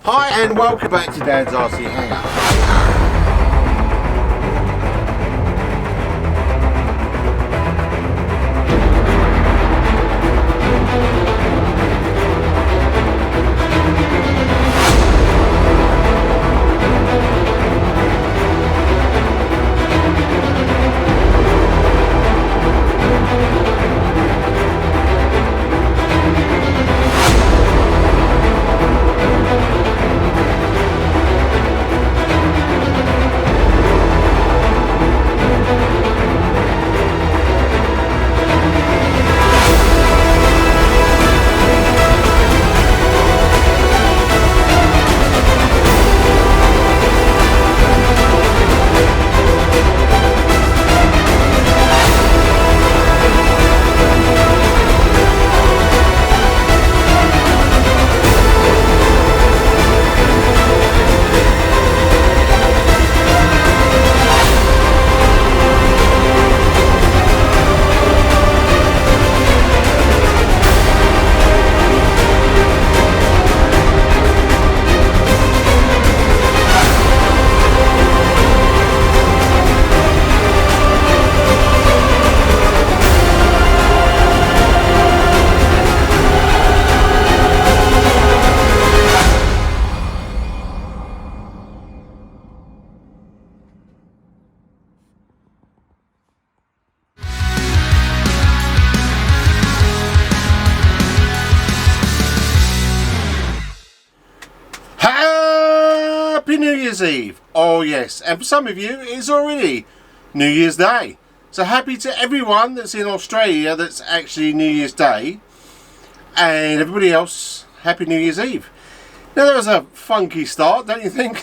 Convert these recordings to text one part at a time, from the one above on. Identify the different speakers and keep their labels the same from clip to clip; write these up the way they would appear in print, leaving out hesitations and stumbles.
Speaker 1: Hi and welcome back to Dad's RC Hangout. Happy New Year's Eve! Oh yes, and for some of you it's already New Year's Day. So happy to everyone that's in Australia that's actually New Year's Day, and everybody else, Happy New Year's Eve. Now that was a funky start, don't you think?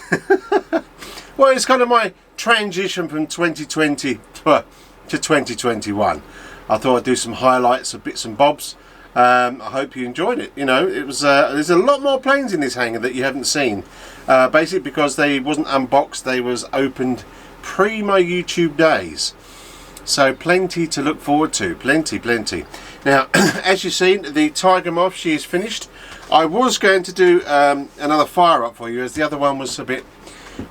Speaker 1: Well, it's kind of my transition from 2020 to 2021. I thought I'd do some highlights of bits and bobs. I hope you enjoyed it. You know, it was there's a lot more planes in this hangar that you haven't seen, basically because they wasn't unboxed, they was opened pre my YouTube days, so plenty to look forward to, plenty. Now as you've seen, the Tiger Moth, she is finished. I was going to do another fire up for you, as the other one was a bit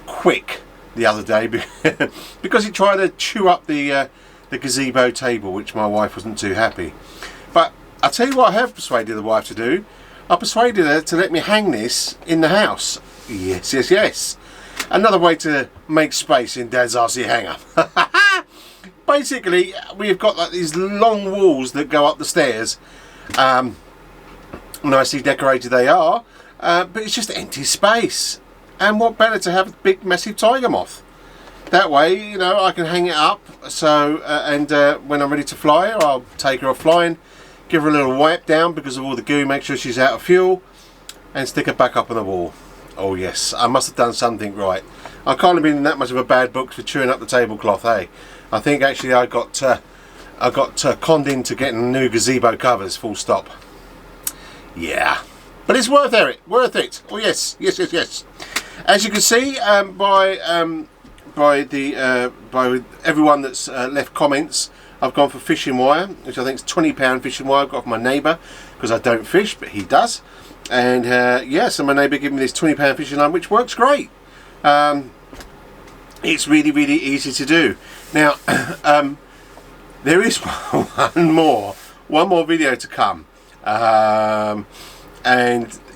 Speaker 1: quick the other day because he tried to chew up the gazebo table, which my wife wasn't too happy. But I'll tell you what I have persuaded the wife to do. I persuaded her to let me hang this in the house. Yes. Another way to make space in Dad's RC hangar. Basically, we've got like these long walls that go up the stairs. Nicely decorated they are, but it's just empty space. And what better to have a big massive Tiger Moth? That way, you know, I can hang it up. So, when I'm ready to fly her, I'll take her off flying, give her a little wipe down because of all the goo, make sure she's out of fuel, and stick her back up on the wall. Oh yes, I must have done something right. I can't have been in that much of a bad book for chewing up the tablecloth, hey? I think actually I got conned into getting new gazebo covers, full stop. Yeah, but it's worth it. Oh yes. As you can see by everyone that's left comments, I've gone for fishing wire, which I think is £20 fishing wire. I've got from my neighbour because I don't fish, but he does. And yeah, so my neighbour gave me this £20 fishing line, which works great. It's really easy to do. Now there is one more video to come, and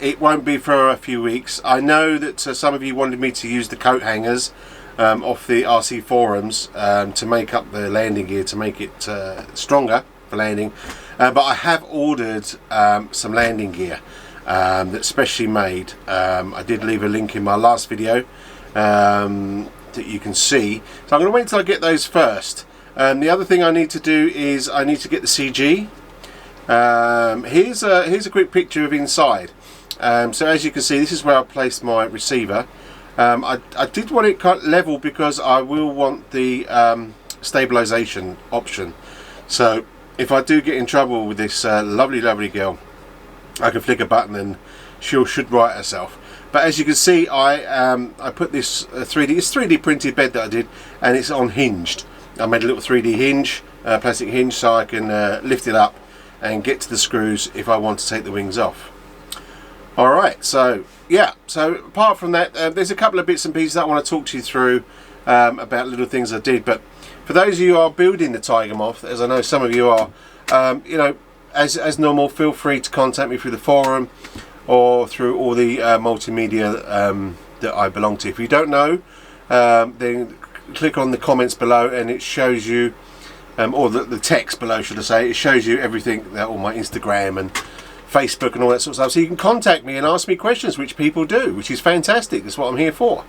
Speaker 1: it won't be for a few weeks. I know that some of you wanted me to use the coat hangers off the RC forums to make up the landing gear, to make it stronger for landing, but I have ordered some landing gear that's specially made. I did leave a link in my last video that you can see, so I'm going to wait until I get those first. The other thing I need to do is I need to get the CG. Here's a quick picture of inside. So as you can see, this is where I placed my receiver. I did want it cut level because I will want the stabilization option. So if I do get in trouble with this lovely girl, I can flick a button and she should right herself. But as you can see, I put this 3D, it's 3D printed bed that I did, and it's on hinged. I made a little 3D hinge, plastic hinge, so I can lift it up and get to the screws if I want to take the wings off. Alright, so yeah, so apart from that, there's a couple of bits and pieces that I want to talk to you through about little things I did. But for those of you who are building the Tiger Moth, as I know some of you are, you know, as normal, feel free to contact me through the forum or through all the multimedia that I belong to. If you don't know, then click on the comments below and it shows you, or the text below should I say, it shows you everything, all my Instagram and Facebook and all that sort of stuff, so you can contact me and ask me questions, which people do, which is fantastic. That's what I'm here for.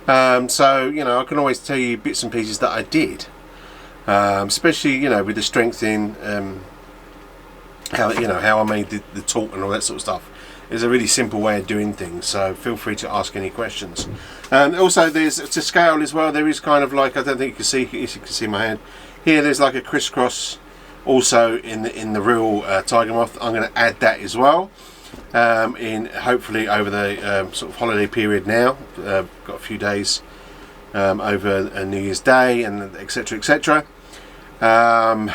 Speaker 1: So you know, I can always tell you bits and pieces that I did, especially, you know, with the strengthening, how, you know, how I made the taut and all that sort of stuff. It's a really simple way of doing things, so feel free to ask any questions. Also, there's to scale as well. There is kind of like, I don't think you can see, if you can see my hand here, there's like a crisscross also in the real Tiger Moth. I'm going to add that as well, in hopefully over the sort of holiday period now. Got a few days over New Year's Day and etc, etc. And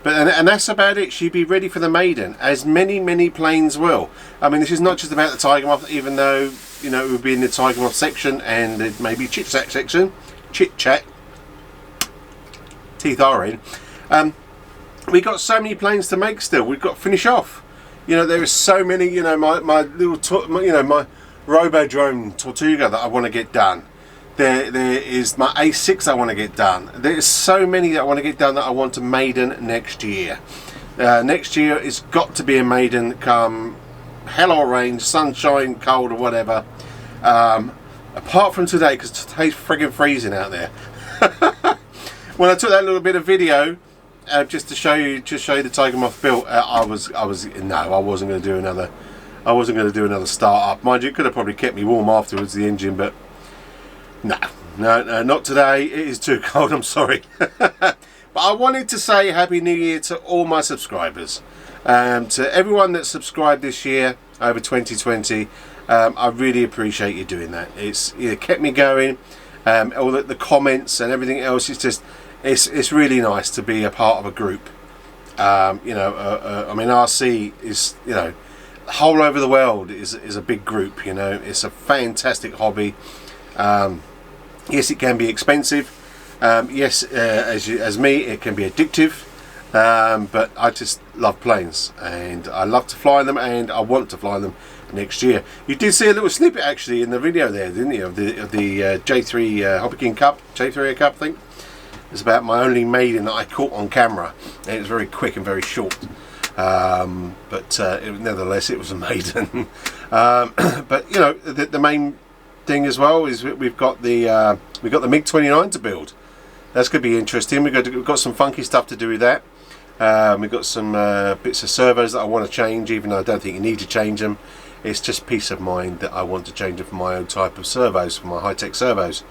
Speaker 1: that's about it. She'd be ready for the maiden, as many planes will. I mean, this is not just about the Tiger Moth, even though, you know, it would be in the Tiger Moth section and maybe chit chat section, chit chat, teeth are in. We got so many planes to make still. We've got to finish off. You know, there is so many. You know, my little, you know, my Robodrome Tortuga that I want to get done. There is my A6 I want to get done. There's so many that I want to get done that I want to maiden next year. Next year it's got to be a maiden, come hell or rain, sunshine, cold or whatever. Apart from today, because today's friggin' freezing out there. When I took that little bit of video, just to show you the Tiger Moth built, I wasn't going to do another. I wasn't going to do another start up. Mind you, it could have probably kept me warm afterwards, the engine, but no, not today. It is too cold. I'm sorry. But I wanted to say Happy New Year to all my subscribers, to everyone that subscribed this year over 2020. I really appreciate you doing that. It kept me going. All the comments and everything else. It's just. It's really nice to be a part of a group. You know, I mean, RC is, you know, whole over the world is a big group. You know, it's a fantastic hobby. Yes, it can be expensive. Yes, as me, it can be addictive. But I just love planes, and I love to fly them, and I want to fly them next year. You did see a little snippet actually in the video there, didn't you, of the J3 Hobby King Cup, J3 Cup, I think. It's about my only maiden that I caught on camera, and it was very quick and very short, but nevertheless it was a maiden. But you know, the main thing as well is we've got the MiG-29 to build. That's going to be interesting. We've got some funky stuff to do with that. We've got some bits of servos that I want to change, even though I don't think you need to change them. It's just peace of mind that I want to change them for my own type of servos, for my high-tech servos.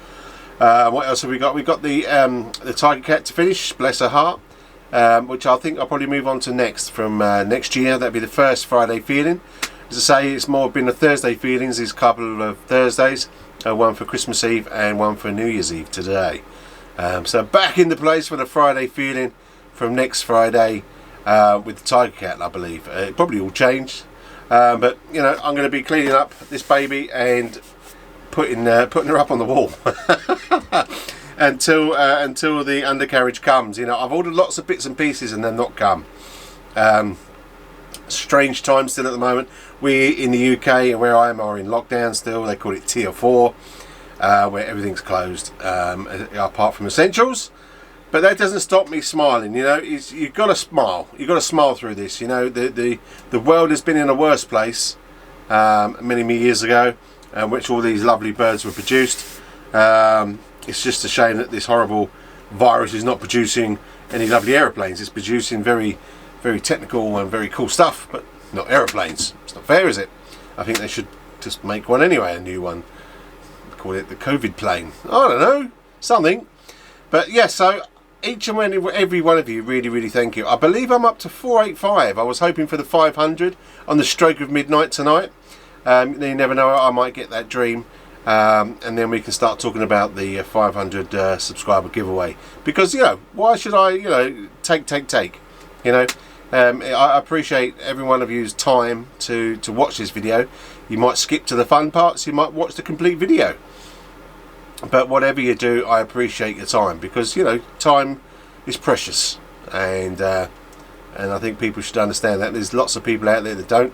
Speaker 1: What else have we got? We've got the Tiger Cat to finish, bless her heart, which I think I'll probably move on to next from next year. That'll be the first Friday feeling. As I say, it's more been a Thursday feelings. There's a couple of Thursdays, one for Christmas Eve and one for New Year's Eve today. So back into place for the Friday feeling from next Friday with the Tiger Cat, I believe. It probably will change, but you know, I'm going to be cleaning up this baby and putting her up on the wall until the undercarriage comes. You know, I've ordered lots of bits and pieces and they've not come. Strange time still at the moment. We in the UK and where I am are in lockdown still. They call it Tier 4, where everything's closed apart from essentials. But that doesn't stop me smiling. You know, you've got to smile. You've got to smile through this. You know, the world has been in a worse place many years ago, which all these lovely birds were produced. It's just a shame that this horrible virus is not producing any lovely aeroplanes. It's producing very technical and very cool stuff, but not aeroplanes. It's not fair, is it? I think they should just make one anyway, a new one. Call it the COVID plane. I don't know, something. But yeah, so each and every one of you, really thank you. I believe I'm up to 485. I was hoping for the 500 on the stroke of midnight tonight. You never know, I might get that dream. And then we can start talking about the 500 subscriber giveaway. Because, you know, why should I, you know, take? You know, I appreciate every one of you's time to watch this video. You might skip to the fun parts, you might watch the complete video, but whatever you do, I appreciate your time, because you know time is precious, and I think people should understand that. There's lots of people out there that don't,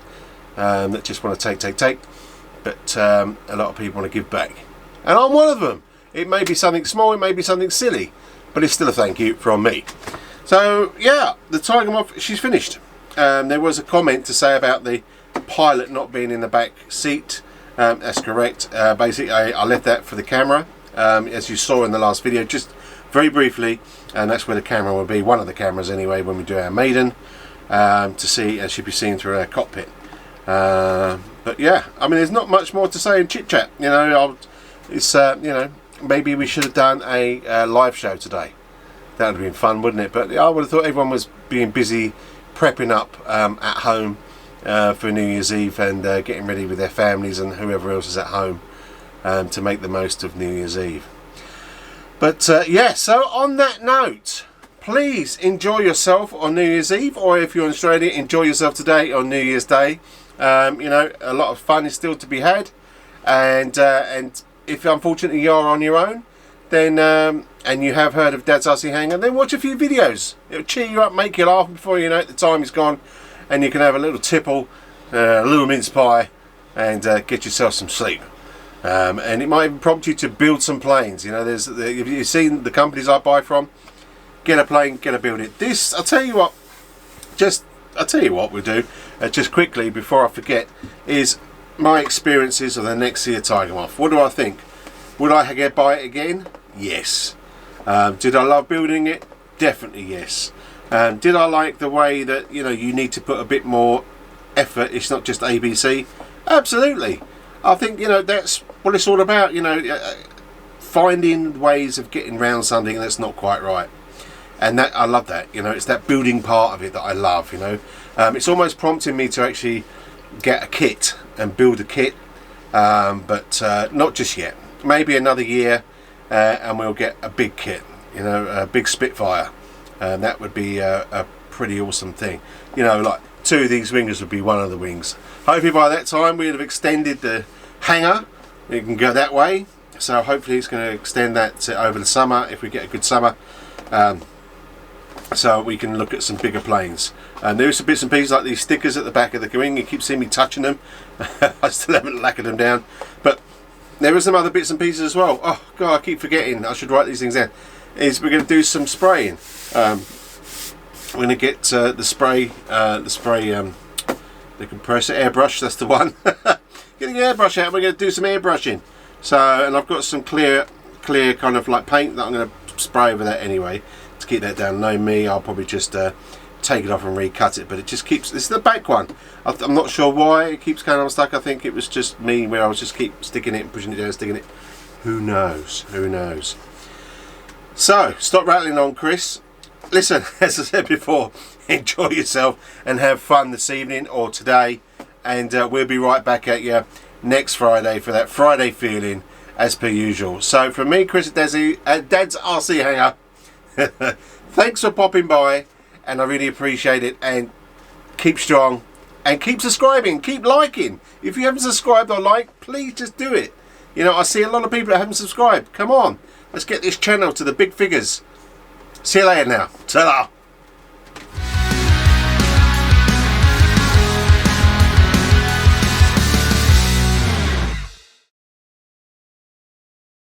Speaker 1: that just want to take, but a lot of people want to give back, and I'm one of them. It may be something small, it may be something silly, but it's still a thank you from me. So yeah, the Tiger Moth, she's finished. There was a comment to say about the pilot not being in the back seat. That's correct. Basically, I left that for the camera, as you saw in the last video, just very briefly, and that's where the camera will be, one of the cameras anyway, when we do our maiden, to see, as she'll be seen through our cockpit. But yeah, I mean, there's not much more to say in chit chat. You know, it's you know, maybe we should have done a live show today. That would have been fun, wouldn't it? But I would have thought everyone was being busy prepping up at home for New Year's Eve, and getting ready with their families and whoever else is at home to make the most of New Year's Eve. But yeah, so on that note, please enjoy yourself on New Year's Eve, or if you're in Australia, enjoy yourself today on New Year's Day. You know, a lot of fun is still to be had, and if unfortunately you are on your own, then and you have heard of Dad's RC Hangar, then watch a few videos. It'll cheer you up, make you laugh. Before you know it, the time is gone, and you can have a little tipple, a little mince pie, and get yourself some sleep. And it might even prompt you to build some planes. You know, if you've seen the companies I buy from, get a plane, get a build it. This, I'll tell you what we'll do, just quickly before I forget, is my experiences of the Nexa Tiger Moth. What do I think? Would I buy it again? Yes. Did I love building it? Definitely yes. Did I like the way that, you know, you need to put a bit more effort, it's not just ABC? Absolutely. I think, you know, that's what it's all about, you know, finding ways of getting around something that's not quite right. And that, I love that, you know, it's that building part of it that I love, you know. It's almost prompting me to actually get a kit and build a kit, but not just yet. Maybe another year, and we'll get a big kit, you know, a big Spitfire. That would be a pretty awesome thing. You know, like 2 of these wings would be one of the wings. Hopefully by that time we'd have extended the hangar. It can go that way. So hopefully it's going to extend that over the summer, if we get a good summer. So we can look at some bigger planes. There's some bits and pieces like these stickers at the back of the wing. You keep seeing me touching them. I still haven't lacquered them down. But there are some other bits and pieces as well. Oh God, I keep forgetting. I should write these things down. We're going to do some spraying. We're going to get the compressor airbrush. That's the one. Getting the airbrush out. We're going to do some airbrushing. So, and I've got some clear kind of like paint that I'm going to spray over that anyway to keep that down. Knowing me, I'll probably just take it off and recut it, but it just keeps, this is the back one. I'm not sure why it keeps kind of stuck. I think it was just me where I was just keep sticking it and pushing it down, sticking it. Who knows? Who knows? So stop rattling on, Chris. Listen, as I said before, enjoy yourself and have fun this evening or today, and we'll be right back at you next Friday for that Friday feeling as per usual. So from me, Chris at Dad's RC Hangar, thanks for popping by, and I really appreciate it, and keep strong and keep subscribing, keep liking. If you haven't subscribed or liked, please just do it. You know, I see a lot of people that haven't subscribed. Come on, let's get this channel to the big figures. See you later now. Ta-da.